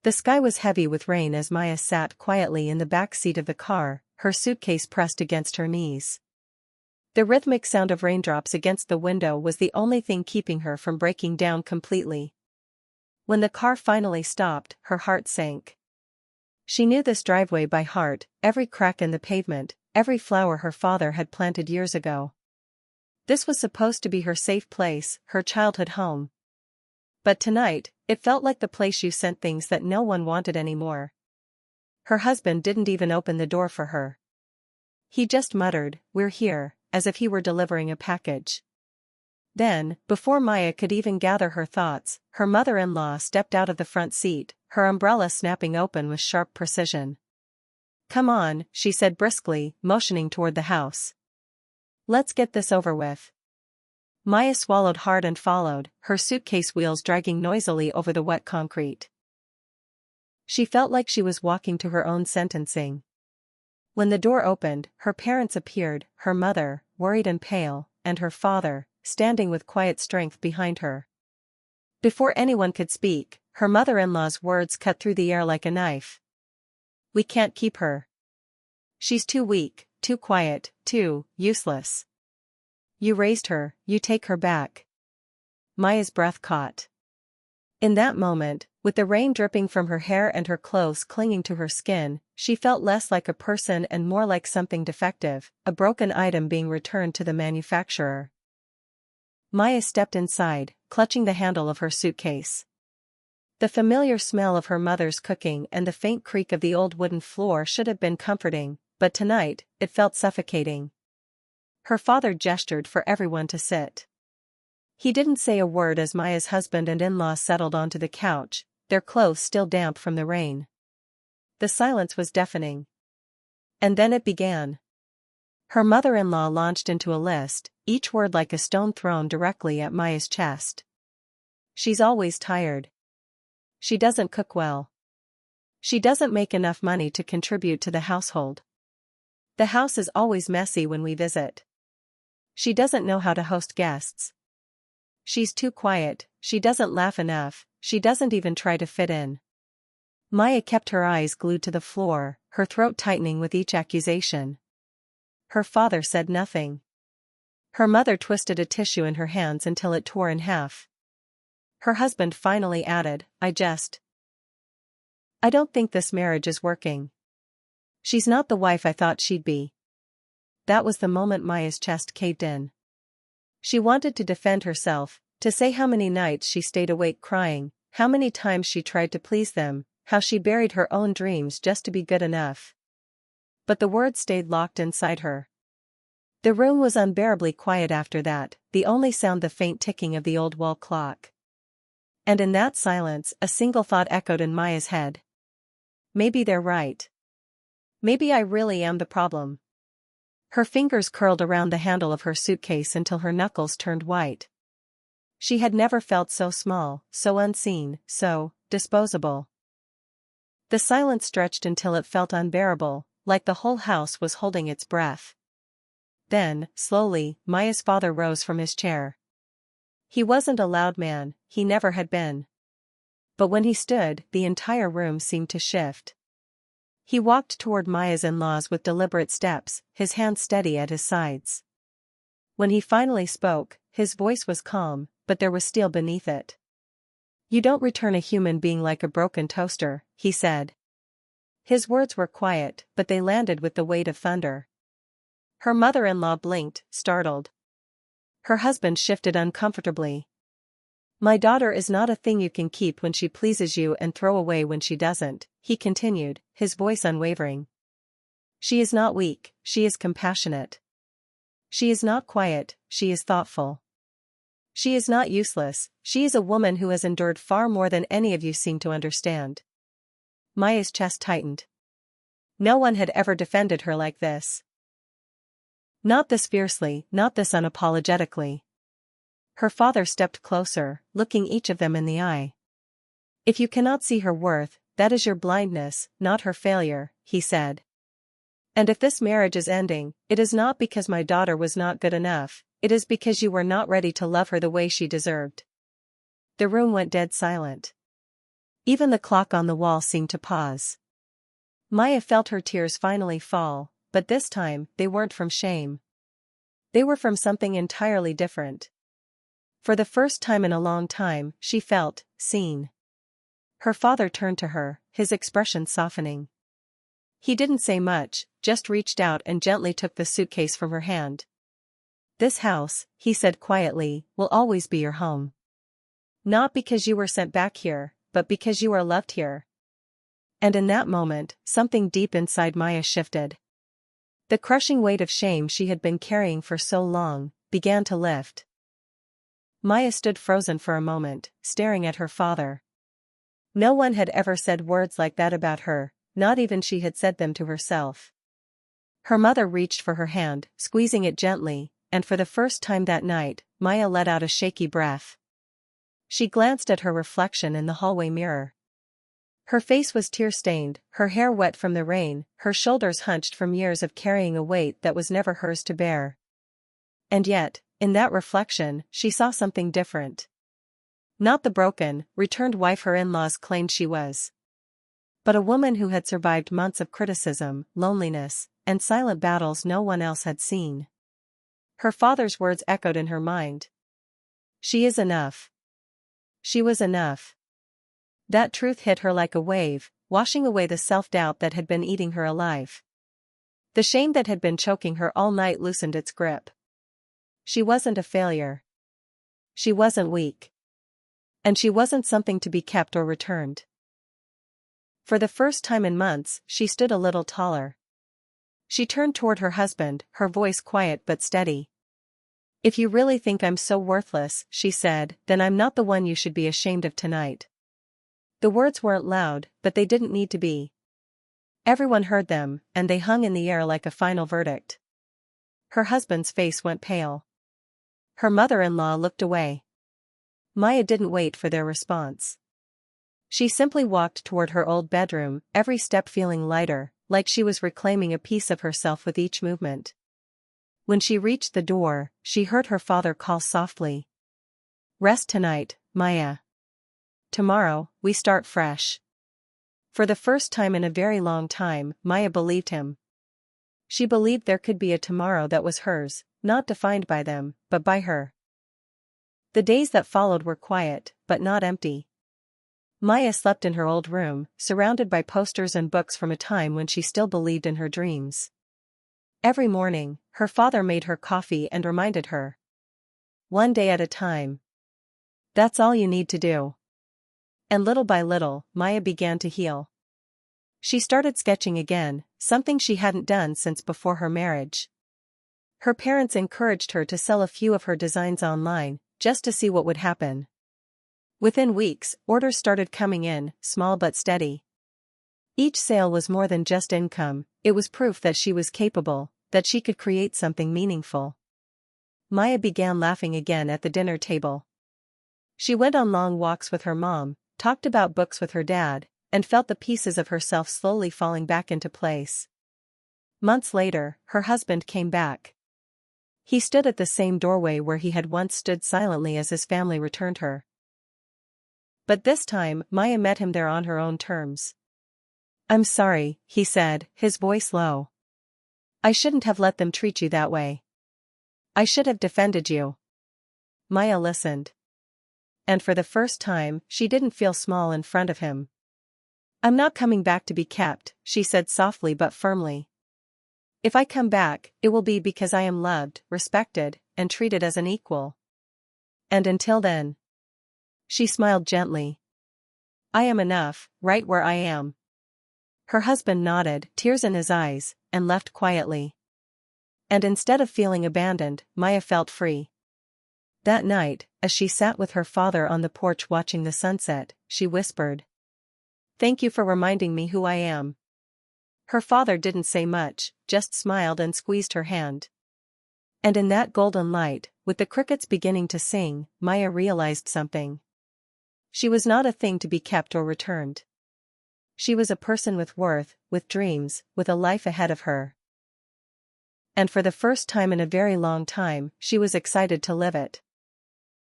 The sky was heavy with rain as Maya sat quietly in the back seat of the car, her suitcase pressed against her knees. The rhythmic sound of raindrops against the window was the only thing keeping her from breaking down completely. When the car finally stopped, her heart sank. She knew this driveway by heart, every crack in the pavement, every flower her father had planted years ago. This was supposed to be her safe place, her childhood home. But tonight, it felt like the place you sent things that no one wanted anymore. Her husband didn't even open the door for her. He just muttered, "We're here," as if he were delivering a package. Then, before Maya could even gather her thoughts, her mother-in-law stepped out of the front seat, her umbrella snapping open with sharp precision. "Come on," she said briskly, motioning toward the house. "Let's get this over with." Maya swallowed hard and followed, her suitcase wheels dragging noisily over the wet concrete. She felt like she was walking to her own sentencing. When the door opened, her parents appeared, her mother, worried and pale, and her father, standing with quiet strength behind her. Before anyone could speak, her mother-in-law's words cut through the air like a knife. "We can't keep her. She's too weak, too quiet, too useless. You raised her, you take her back." Maya's breath caught. In that moment, with the rain dripping from her hair and her clothes clinging to her skin, she felt less like a person and more like something defective, a broken item being returned to the manufacturer. Maya stepped inside, clutching the handle of her suitcase. The familiar smell of her mother's cooking and the faint creak of the old wooden floor should have been comforting, but tonight, it felt suffocating. Her father gestured for everyone to sit. He didn't say a word as Maya's husband and in-law settled onto the couch, their clothes still damp from the rain. The silence was deafening. And then it began. Her mother-in-law launched into a list, each word like a stone thrown directly at Maya's chest. "She's always tired. She doesn't cook well. She doesn't make enough money to contribute to the household. The house is always messy when we visit. She doesn't know how to host guests. She's too quiet, she doesn't laugh enough, she doesn't even try to fit in." Maya kept her eyes glued to the floor, her throat tightening with each accusation. Her father said nothing. Her mother twisted a tissue in her hands until it tore in half. Her husband finally added, I don't think this marriage is working. She's not the wife I thought she'd be." That was the moment Maya's chest caved in. She wanted to defend herself, to say how many nights she stayed awake crying, how many times she tried to please them, how she buried her own dreams just to be good enough. But the words stayed locked inside her. The room was unbearably quiet after that, the only sound the faint ticking of the old wall clock. And in that silence, a single thought echoed in Maya's head. Maybe they're right. Maybe I really am the problem. Her fingers curled around the handle of her suitcase until her knuckles turned white. She had never felt so small, so unseen, so disposable. The silence stretched until it felt unbearable, like the whole house was holding its breath. Then, slowly, Maya's father rose from his chair. He wasn't a loud man, he never had been. But when he stood, the entire room seemed to shift. He walked toward Maya's in-laws with deliberate steps, his hands steady at his sides. When he finally spoke, his voice was calm, but there was steel beneath it. "You don't return a human being like a broken toaster," he said. His words were quiet, but they landed with the weight of thunder. Her mother-in-law blinked, startled. Her husband shifted uncomfortably. "My daughter is not a thing you can keep when she pleases you and throw away when she doesn't," he continued, his voice unwavering. "She is not weak, she is compassionate. She is not quiet, she is thoughtful. She is not useless, she is a woman who has endured far more than any of you seem to understand." Maya's chest tightened. No one had ever defended her like this. Not this fiercely, not this unapologetically. Her father stepped closer, looking each of them in the eye. "If you cannot see her worth, that is your blindness, not her failure," he said. "And if this marriage is ending, it is not because my daughter was not good enough, it is because you were not ready to love her the way she deserved." The room went dead silent. Even the clock on the wall seemed to pause. Maya felt her tears finally fall, but this time, they weren't from shame. They were from something entirely different. For the first time in a long time, she felt seen. Her father turned to her, his expression softening. He didn't say much, just reached out and gently took the suitcase from her hand. "This house," he said quietly, "will always be your home. Not because you were sent back here, but because you are loved here." And in that moment, something deep inside Maya shifted. The crushing weight of shame she had been carrying for so long began to lift. Maya stood frozen for a moment, staring at her father. No one had ever said words like that about her, not even she had said them to herself. Her mother reached for her hand, squeezing it gently, and for the first time that night, Maya let out a shaky breath. She glanced at her reflection in the hallway mirror. Her face was tear-stained, her hair wet from the rain, her shoulders hunched from years of carrying a weight that was never hers to bear. And yet, in that reflection, she saw something different. Not the broken, returned wife her in-laws claimed she was, but a woman who had survived months of criticism, loneliness, and silent battles no one else had seen. Her father's words echoed in her mind. She is enough. She was enough. That truth hit her like a wave, washing away the self-doubt that had been eating her alive. The shame that had been choking her all night loosened its grip. She wasn't a failure. She wasn't weak. And she wasn't something to be kept or returned. For the first time in months, she stood a little taller. She turned toward her husband, her voice quiet but steady. "If you really think I'm so worthless," she said, "then I'm not the one you should be ashamed of tonight." The words weren't loud, but they didn't need to be. Everyone heard them, and they hung in the air like a final verdict. Her husband's face went pale. Her mother-in-law looked away. Maya didn't wait for their response. She simply walked toward her old bedroom, every step feeling lighter, like she was reclaiming a piece of herself with each movement. When she reached the door, she heard her father call softly. "Rest tonight, Maya. Tomorrow, we start fresh." For the first time in a very long time, Maya believed him. She believed there could be a tomorrow that was hers, not defined by them, but by her. The days that followed were quiet, but not empty. Maya slept in her old room, surrounded by posters and books from a time when she still believed in her dreams. Every morning, her father made her coffee and reminded her. One day at a time. That's all you need to do. And little by little, Maya began to heal. She started sketching again, something she hadn't done since before her marriage. Her parents encouraged her to sell a few of her designs online, just to see what would happen. Within weeks, orders started coming in, small but steady. Each sale was more than just income, it was proof that she was capable, that she could create something meaningful. Maya began laughing again at the dinner table. She went on long walks with her mom, talked about books with her dad, and felt the pieces of herself slowly falling back into place. Months later, her husband came back. He stood at the same doorway where he had once stood silently as his family returned her. But this time, Maya met him there on her own terms. "I'm sorry," he said, his voice low. "I shouldn't have let them treat you that way. I should have defended you." Maya listened. And for the first time, she didn't feel small in front of him. "I'm not coming back to be kept," she said softly but firmly. "If I come back, it will be because I am loved, respected, and treated as an equal. And until then." She smiled gently. "I am enough, right where I am." Her husband nodded, tears in his eyes, and left quietly. And instead of feeling abandoned, Maya felt free. That night, as she sat with her father on the porch watching the sunset, she whispered, "Thank you for reminding me who I am." Her father didn't say much, just smiled and squeezed her hand. And in that golden light, with the crickets beginning to sing, Maya realized something. She was not a thing to be kept or returned. She was a person with worth, with dreams, with a life ahead of her. And for the first time in a very long time, she was excited to live it.